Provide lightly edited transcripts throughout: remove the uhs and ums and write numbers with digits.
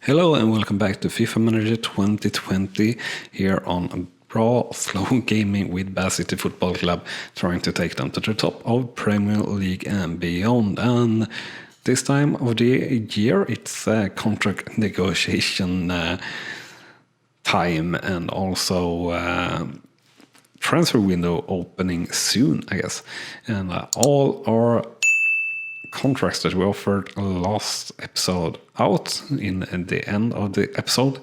Hello and welcome back to FIFA Manager 2020 here on Rawslowgaming with Bath City Football Club, trying to take them to the top of Premier League and beyond. And this time of the year it's contract negotiation time, and also transfer window opening soon, I guess. And all our contracts that we offered last episode out in the end of the episode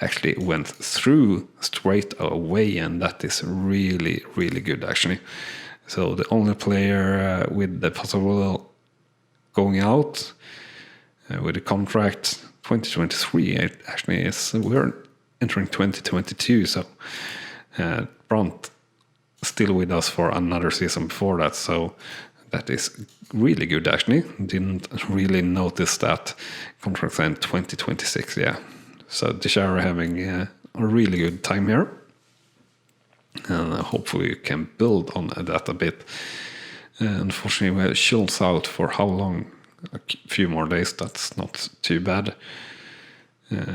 actually went through straight away, and that is really good actually. So the only player with the possible going out with the contract 2023 actually is we're entering 2022, so Brandt still with us for another season before that, so that is really good actually. Didn't really notice that contract end 2026, yeah. So Deshara having a really good time here. And hopefully you can build on that a bit. Unfortunately we have Schultz out for how long? A few more days, that's not too bad.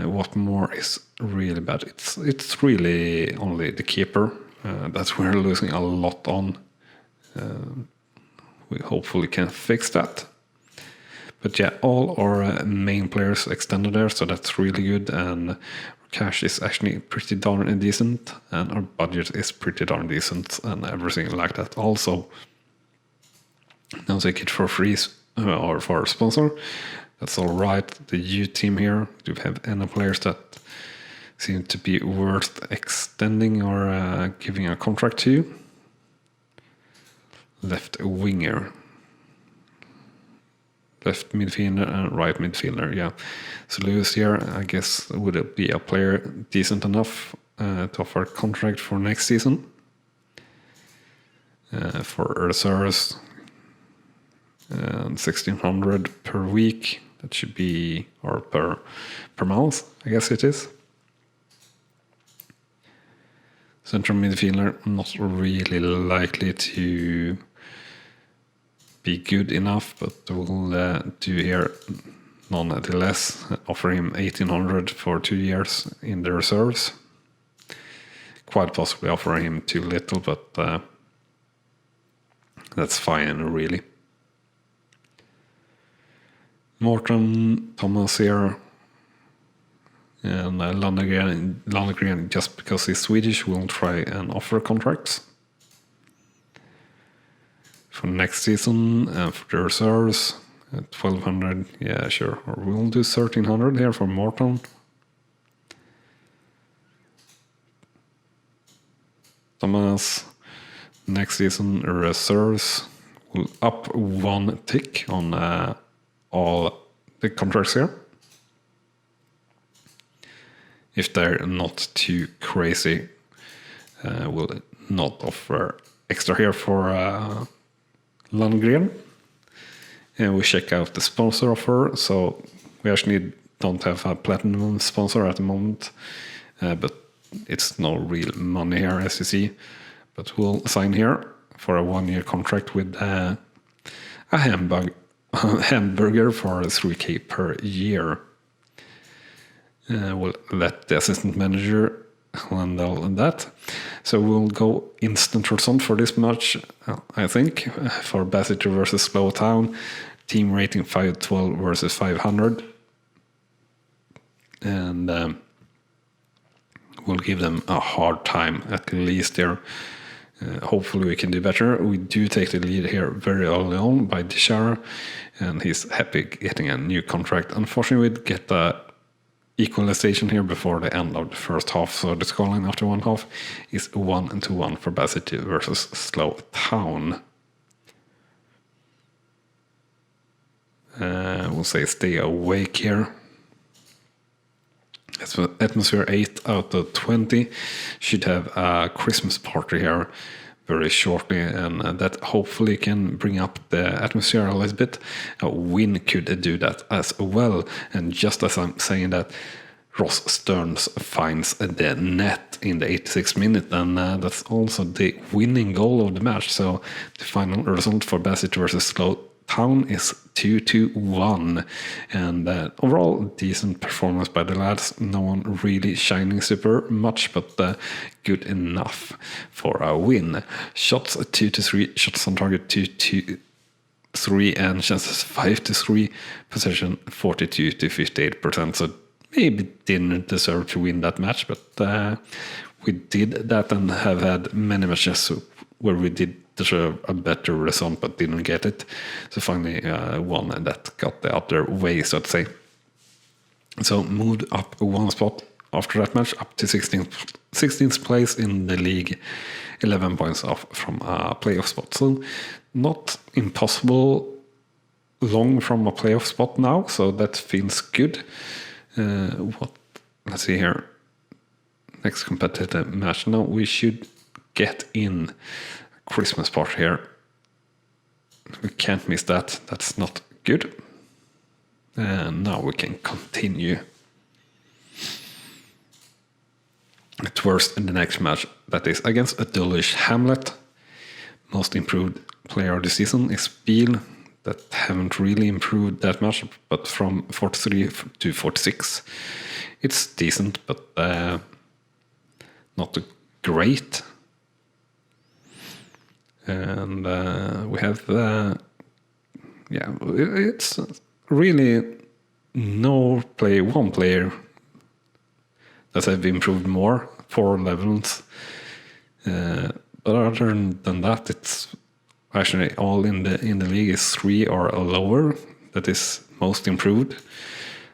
What more is really bad? It's really only the keeper that we're losing a lot on. We hopefully can fix that. But yeah, all our main players extended there, so that's really good. And our cash is actually pretty darn decent, and our budget is pretty darn decent, and everything like that also. Now take it for free or for a sponsor. That's all right. The U team here, do we have any players that seem to be worth extending or giving a contract to? Left winger, left midfielder and right midfielder, yeah. So Lewis here, I guess, would it be a player decent enough to offer a contract for next season? For reserves, 1600 per week, that should be, or per month, I guess it is. Central midfielder, not really likely to be good enough, but we'll do here nonetheless. Offer him 1800 for 2 years in the reserves. Quite possibly offer him too little, but that's fine really. Morton, Thomas here, and Landegren, just because he's Swedish, will try and offer contracts for next season. For the reserves, 1200, yeah, sure. Or we'll do 1300 here for Morton. Thomas, next season reserves will up one tick on all the contracts here, if they're not too crazy. We'll not offer extra here for Landgren. And we check out the sponsor offer. So we actually don't have a platinum sponsor at the moment, but it's no real money here, as you see. But we'll sign here for a 1-year contract with a hamburger for 3k per year. We'll let the assistant manager handle that. So we'll go instant result for this match, I think, for Bath City versus Slow Town. Team rating 512 versus 500. And we'll give them a hard time, at least there. Hopefully we can do better. We do take the lead here very early on by Deshara, and he's happy getting a new contract. Unfortunately, we get the equalization here before the end of the first half, so the scoreline after one half is 1-1 for Bath City versus Slow Town. We'll say stay awake here. Atmosphere 8 out of 20. Should have a Christmas party here very shortly, and that hopefully can bring up the atmosphere a little bit. A win could do that as well. And just as I'm saying that, Ross Stearns finds the net in the 86th minute, and that's also the winning goal of the match. So the final result for Bath City versus Slow Town is 2-1. And overall, decent performance by the lads. No one really shining super much, but good enough for a win. Shots 2-3, shots on target 2-3, and chances 5-3, possession 42-58%. So maybe didn't deserve to win that match, but we did that and have had many matches where we did deserve a better result but didn't get it. So finally won, and that got the other way, so to say. So moved up one spot after that match, up to 16th place in the league, 11 points off from a playoff spot. So not impossible, long from a playoff spot now, so that feels good. Let's see here. Next competitive match. Now we should get in a Christmas party here. We can't miss that. That's not good. And now we can continue towards the next match. That is against a Dulwich Hamlet. Most improved player of the season is Beal. That haven't really improved that much, but from 43 to 46. It's decent, but not great. And we have, it's really one player that have improved more, 4 levels. But other than that, it's actually all in the league is 3 or lower. That is most improved.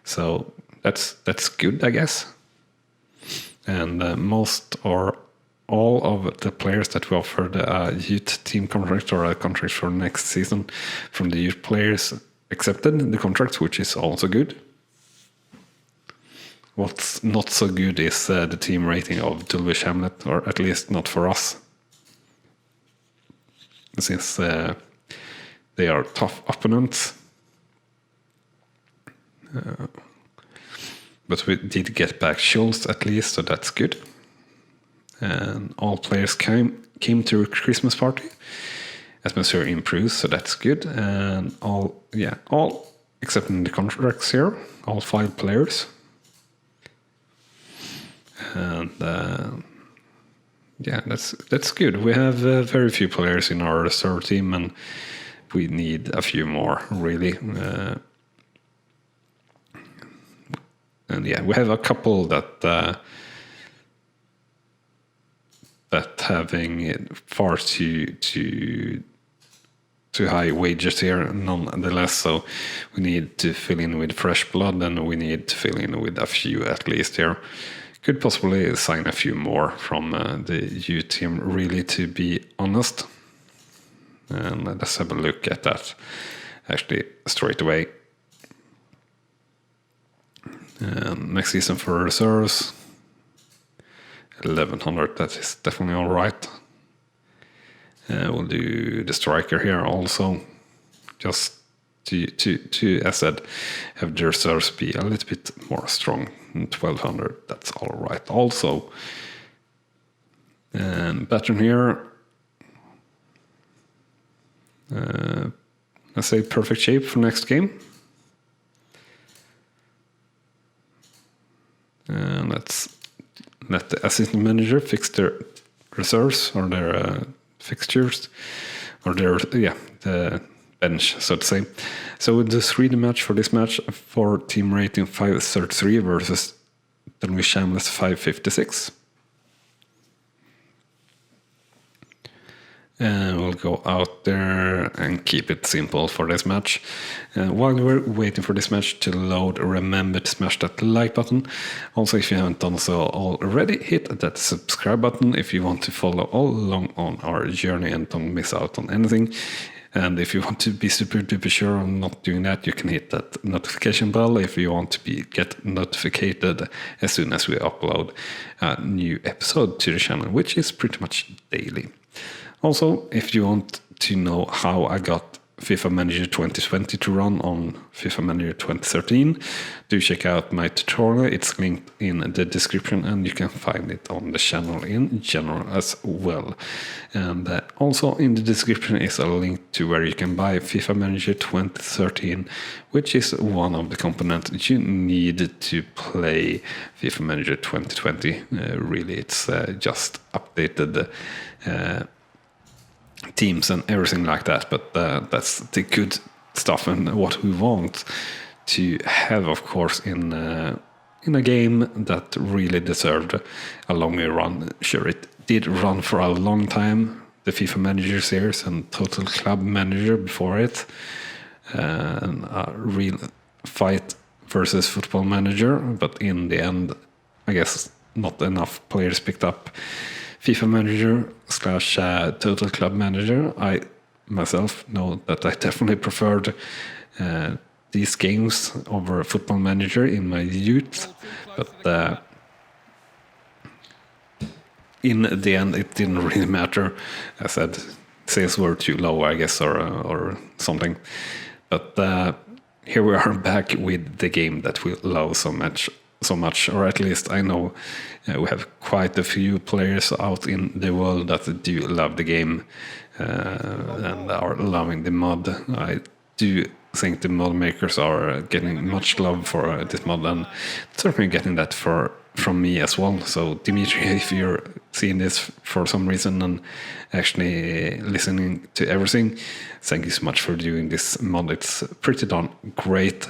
So that's good, I guess. And most or all of the players that we offered a youth team contract or a contract for next season from the youth players accepted the contract, which is also good. What's not so good is the team rating of Dulwich Hamlet, or at least not for us, since they are tough opponents. But we did get back Schultz at least, so that's good. And all players came to a Christmas party. Atmosphere improves, so that's good. And all except in the contracts here, all 5 players. And that's good. We have very few players in our reserve team, and we need a few more, really. And we have a couple that having far too high wages here, nonetheless. So we need to fill in with fresh blood, and we need to fill in with a few at least here. Could possibly sign a few more from the youth team, really, to be honest. And let's have a look at that actually straight away. Next season for reserves, 1100, that is definitely all right. We'll do the striker here also, just to as said, have the reserves be a little bit more strong. 1200, that's all right also. And pattern here, let's say perfect shape for next game. And let's let the assistant manager fix their reserves or their fixtures, or the bench, so to say. So we'll just read the match for this match for team rating 533 versus Dulwich Hamlet 556. And we'll go out there and keep it simple for this match. While we're waiting for this match to load, remember to smash that like button. Also, if you haven't done so already, hit that subscribe button if you want to follow all along on our journey and don't miss out on anything. And if you want to be super duper sure on not doing that, you can hit that notification bell if you want to get notified as soon as we upload a new episode to the channel, which is pretty much daily. Also, if you want to know how I got FIFA Manager 2020 to run on FIFA Manager 2013, do check out my tutorial. It's linked in the description, and you can find it on the channel in general as well. And also in the description is a link to where you can buy FIFA Manager 2013, which is one of the components you need to play FIFA Manager 2020. Really, it's just updated teams and everything like that, but that's the good stuff and what we want to have, of course, in a game that really deserved a longer run. Sure, it did run for a long time, the FIFA Manager series and Total Club Manager before it, and a real fight versus Football Manager, but in the end, I guess not enough players picked up FIFA Manager / Total Club Manager. I myself know that I definitely preferred these games over Football Manager in my youth, but in the end it didn't really matter. I said sales were too low, I guess, or something. But here we are back with the game that we love so much, or at least I know we have quite a few players out in the world that do love the game and are loving the mod. I do think the mod makers are getting much love for this mod, and certainly getting that from me as well. So Dimitri, if you're seeing this for some reason and actually listening to everything, thank you so much for doing this mod. It's pretty darn great.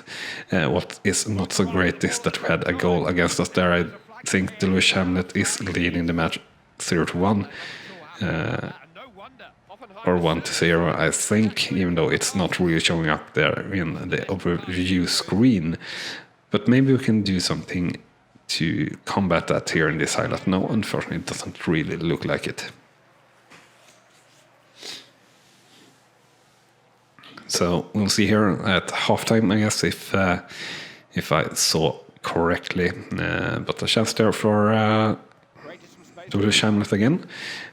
What is not so great is that we had a goal against us there. I think the Lewis Hamlet is leading the match 0-1 or 1-0, I think, even though it's not really showing up there in the overview screen. But maybe we can do something to combat that here in this highlight. No, unfortunately, it doesn't really look like it. So we'll see here at halftime, I guess, if I saw correctly. But a chance there for Lewis Hamlet again,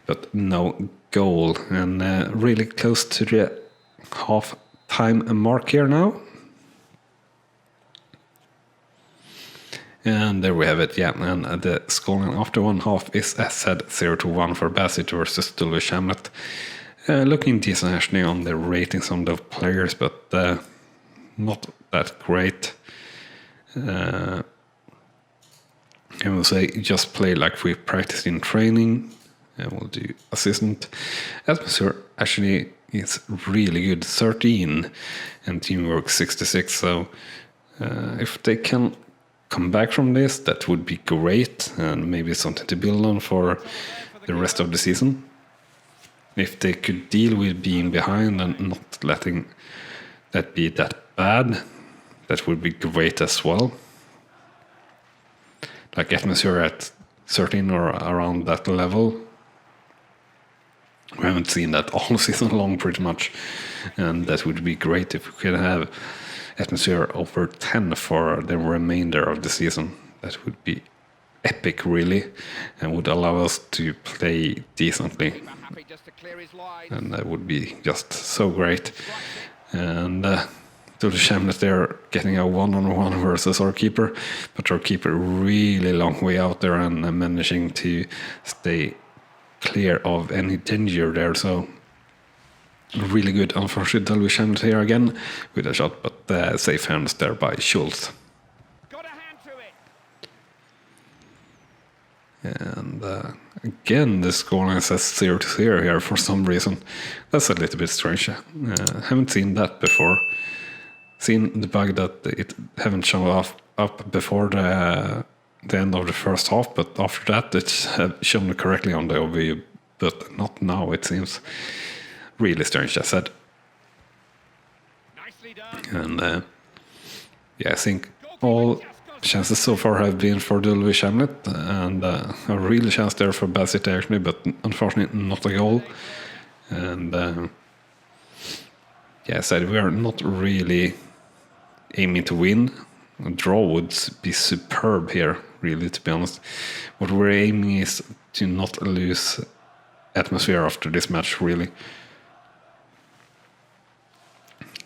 but no goal, and really close to the half-time mark here now. And there we have it, yeah, and the scoring after one half is, as said, 0-1 for Bassett versus Lewis Hamlet. Looking decent actually on the ratings on the players, but not that great. I will say just play like we practiced in training. We'll do assistant. Atmosphere actually is really good, 13, and teamwork 66. So if they can come back from this, that would be great, and maybe something to build on for the rest of the season. If they could deal with being behind and not letting that be that bad, that would be great as well. Like atmosphere at 13 or around that level. We haven't seen that all season long pretty much, and that would be great if we could have atmosphere over 10 for the remainder of the season. That would be epic, really, and would allow us to play decently, and that would be just so great. And to the shame that they're getting a one-on-one versus our keeper, but our keeper really long way out there and managing to stay clear of any danger there. So really good. Unfortunately, we Hamlet here again with a shot, but safe hands there by Schultz. And again, the scoreline says 0-0 here for some reason. That's a little bit strange. Haven't seen that before. Seen the bug that it haven't shown up before the end of the first half, but after that it's shown correctly on the overview, but not now, it seems. Really strange, I said. And yeah, I think all chances so far have been for the Lewis Hamlet, and a real chance there for Bassett actually, but unfortunately not a goal. And yeah, I said we are not really aiming to win. A draw would be superb here, really, to be honest. What we're aiming is to not lose atmosphere after this match, really.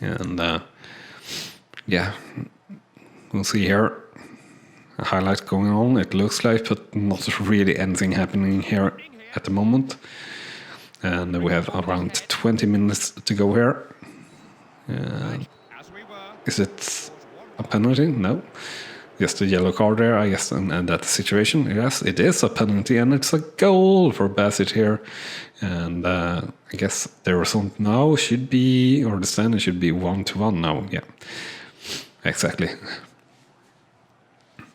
And yeah, we'll see here. A highlight going on, it looks like, but not really anything happening here at the moment. And we have around 20 minutes to go here. Is it a penalty? No. Just a yellow card there, I guess, in that situation. Yes, it is a penalty, and it's a goal for Bassett here. And I guess the result now should be, or the standing should be 1-1 now. Yeah, exactly.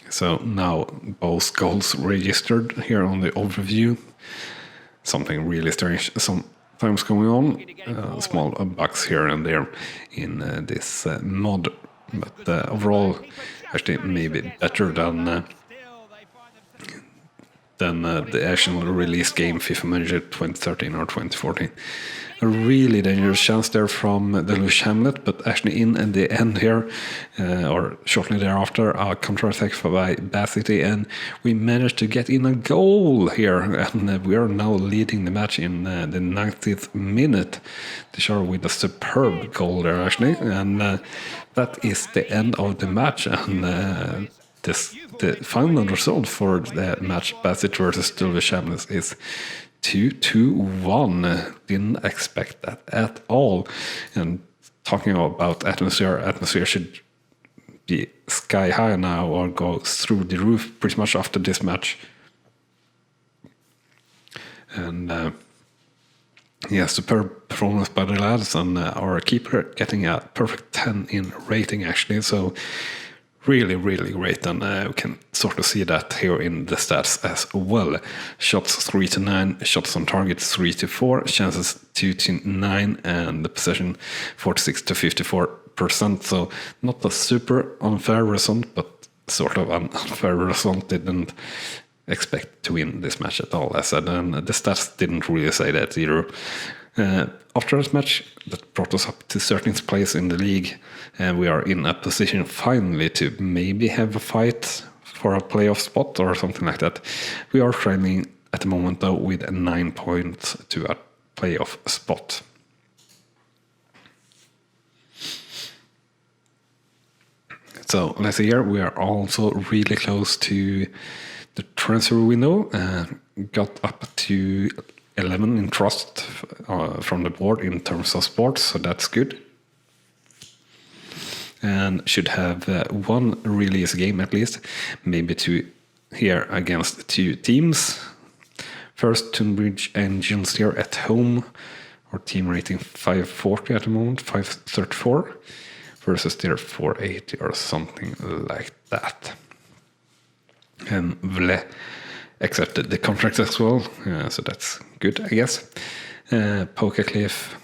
So now both goals registered here on the overview. Something really strange sometimes going on. Small bugs here and there in this mod. But overall, actually maybe better than the actual release game FIFA Manager 2013 or 2014. A really dangerous chance there from the Lewis Hamlet, but actually in the end here, or shortly thereafter, a counter-attack by Bassett, and we managed to get in a goal here, and we are now leading the match in the 90th minute. They with a superb goal there, actually, and that is the end of the match, and the final result for the match, Bassett versus Lewis Hamlet, is 2-1. Didn't expect that at all. And talking about atmosphere should be sky high now, or go through the roof pretty much after this match. And yeah, superb performance by the lads, and our keeper getting a perfect 10 in rating, actually. So really, really great, and we can sort of see that here in the stats as well. Shots 3-9, shots on target 3-4, chances 2-9, and the possession 46-54%. So not a super unfair result, but sort of an unfair result. Didn't expect to win this match at all, as I said, and the stats didn't really say that either. After this match, that brought us up to 13th place in the league, and we are in a position finally to maybe have a fight for a playoff spot or something like that. We are trailing at the moment, though, with 9 points to a playoff spot. So let's see here, we are also really close to the transfer window, got up to 11 in trust from the board in terms of sports, so that's good. And should have one release game at least, maybe two here against two teams. First, Tunbridge Engines here at home, or team rating 540 at the moment, 534, versus their 480 or something like that. And Vle accepted the contract as well, so that's good, I guess. Pokercliff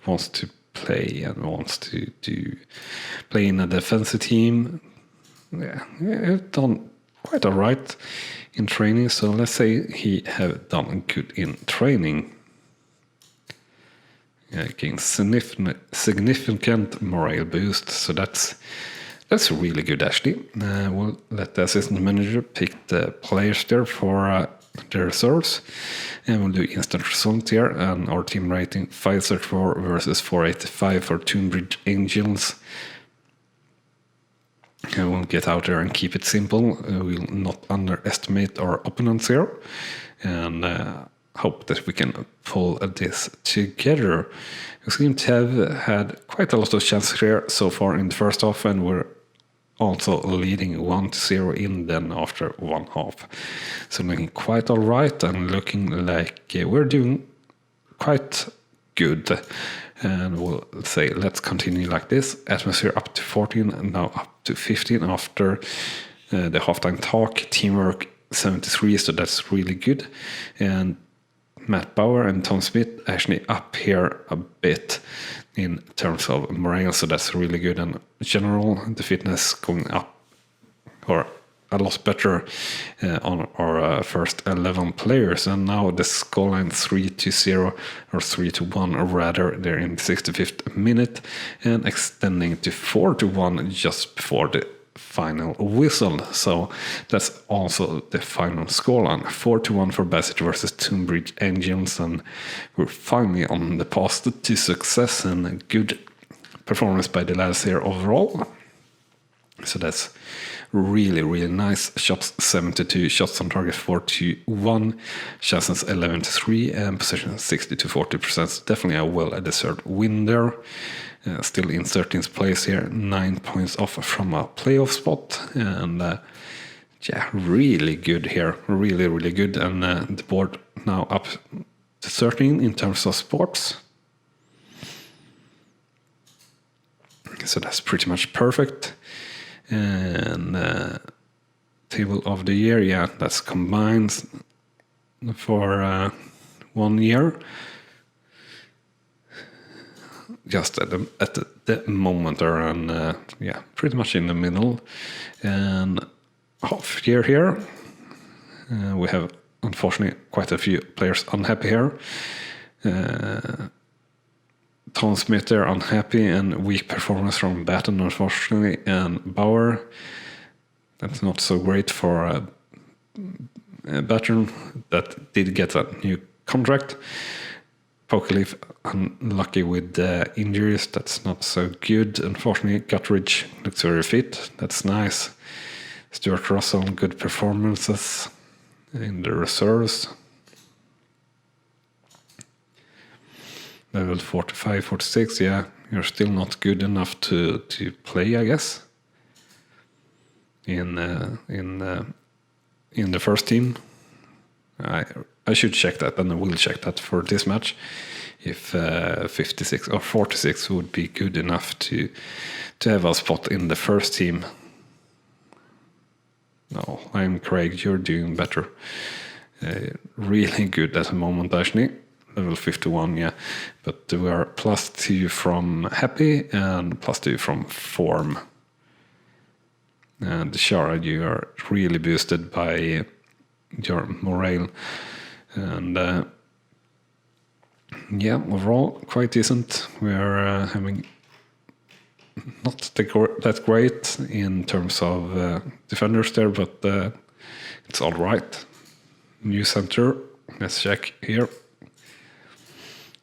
wants to play and wants to play in a defensive team. Yeah, he's done quite alright in training, so let's say he have done good in training. Getting significant morale boost, so that's really good, actually. We'll let the assistant manager pick the players there for the reserves, and we'll do instant result here. And our team rating 534 versus 485 for Tunbridge Angels. And we'll get out there and keep it simple. We'll not underestimate our opponents here, and hope that we can pull this together. We seem to have had quite a lot of chances here so far in the first half, and we're also leading 1-0 in then after one half. So looking quite alright, and looking like we're doing quite good. And we'll say let's continue like this. Atmosphere up to 14 and now up to 15 after the halftime talk. Teamwork 73, so that's really good. And Matt Bauer and Tom Smith actually up here a bit in terms of morale, so that's really good. And in general, the fitness going up, or a lot better on our first 11 players. And now the scoreline 3-0 or 3-1 rather, they're in the 65th minute, and extending to 4-1 just before the final whistle. So that's also the final scoreline. 4-1 for Bassett versus Tunbridge Angels, and we're finally on the path to success, and a good performance by the lads here overall. So that's really, really nice. Shots 72, shots on target 4-1, chances 11-3, and possession 60-40%. So definitely a well-deserved win there. Still in 13th place here, 9 points off from a playoff spot, and yeah, really good here, really, really good. And the board now up to 13 in terms of sports. So that's pretty much perfect. And table of the year, yeah, that's combined for 1 year. Just at the moment there, and yeah, pretty much in the middle. And half year here, we have unfortunately quite a few players unhappy here. Tom Smith there unhappy, and weak performance from Batten unfortunately, and Bauer, that's not so great for Batten that did get a new contract. Pokeleaf unlucky with injuries, that's not so good unfortunately. Guttridge looks very fit, that's nice. Stuart Russell, good performances in the reserves. Level 45, 46, yeah, you're still not good enough to play, I guess, in the first team. I should check that, and I will check that for this match. If 56 or 46 would be good enough to have a spot in the first team. No, I'm Craig, you're doing better. Really good at the moment, actually. Level 51, yeah. But we are +2 from happy and +2 from form. And Shara, you are really boosted by your morale. And yeah, overall quite decent. We are having not that great in terms of defenders there, but it's all right. New center, let's check here.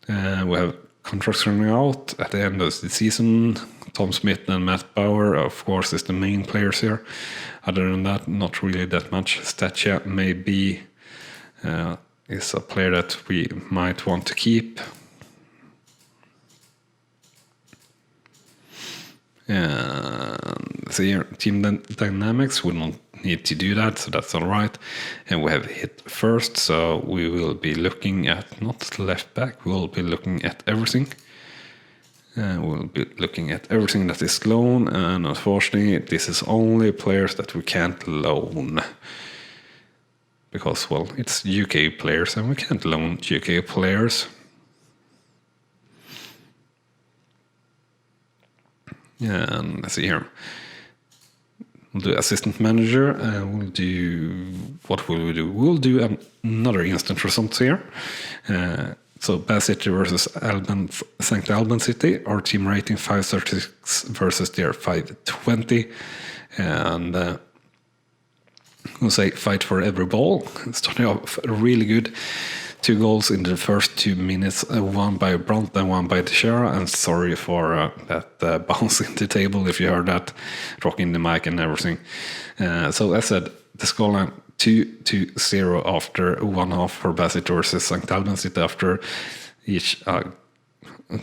We have contracts running out at the end of the season. Tom Smith and Matt Bauer, of course, is the main players here. Other than that, not really that much. Statia maybe is a player that we might want to keep. And so here, team dynamics, we don't need to do that, so that's all right. And we have hit first, so we will be looking at, not left back, we will be looking at everything. We'll be looking at everything that is loan, and unfortunately this is only players that we can't loan. Because, well, it's UK players and we can't loan UK players. And let's see here. We'll do assistant manager, and we'll do, what will we do? We'll do another instant results here. So Bath City versus St. Albans City. Our team rating 536 versus their 520. And we'll say fight for every ball. Starting off really good. 2 goals in the first 2 minutes, one by Brunt and one by Teixeira. And sorry for that bounce in the table, if you heard that, rocking the mic and everything. So as I said, the scoreline 2-0 after 1 half for Bassett versus St. Albans City after each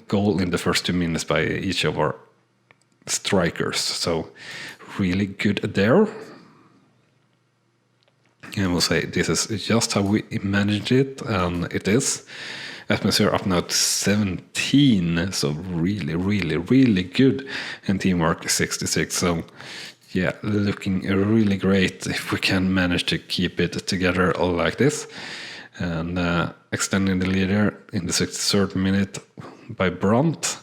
goal in the first 2 minutes by each of our strikers. So really good there. And we'll say this is just how we managed it, and it is. Atmosphere up now to 17, so really, really, really good. And teamwork 66, so yeah, looking really great if we can manage to keep it together all like this. And extending the leader in the 63rd minute by Brunt.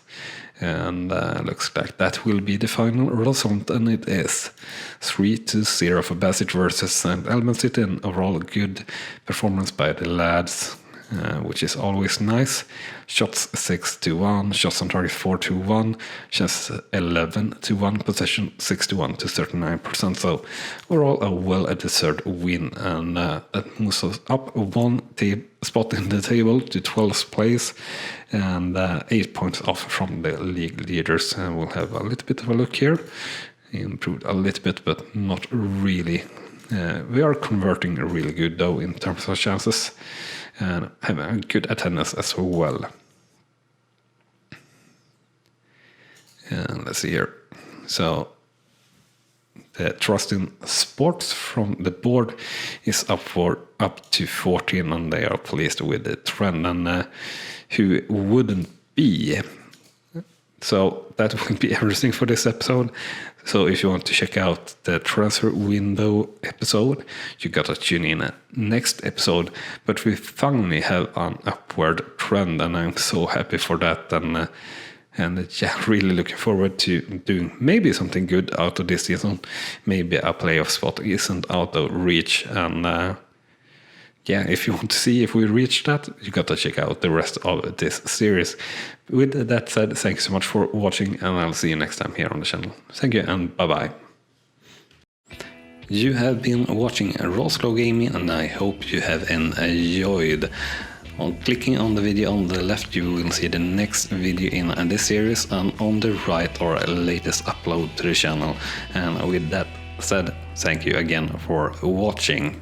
And looks like that will be the final result, and it is 3-0 for Bassett versus St. Albans City, and overall good performance by the lads. which is always nice. Shots 6-1, shots on target 4-1, chance 11-1, possession 61-39%. So overall a well-deserved win, and that moves us up one spot in the table to 12th place, and 8 points off from the league leaders. And we'll have a little bit of a look here. Improved a little bit, but not really. We are converting really good though in terms of chances, and have a good attendance as well. And let's see here. So the trust in sports from the board is up to 14, and they are pleased with the trend, and who wouldn't be? So that will be everything for this episode. So if you want to check out the transfer window episode, you gotta tune in next episode. But we finally have an upward trend, and I'm so happy for that. And yeah, really looking forward to doing maybe something good out of this season. Maybe a playoff spot isn't out of reach, and yeah, if you want to see if we reach that, you gotta check out the rest of this series. With that said, thanks so much for watching, and I'll see you next time here on the channel. Thank you, and bye-bye. You have been watching Rawslowgaming, and I hope you have enjoyed. On clicking on the video on the left, you will see the next video in this series, and on the right our latest upload to the channel. And with that said, thank you again for watching.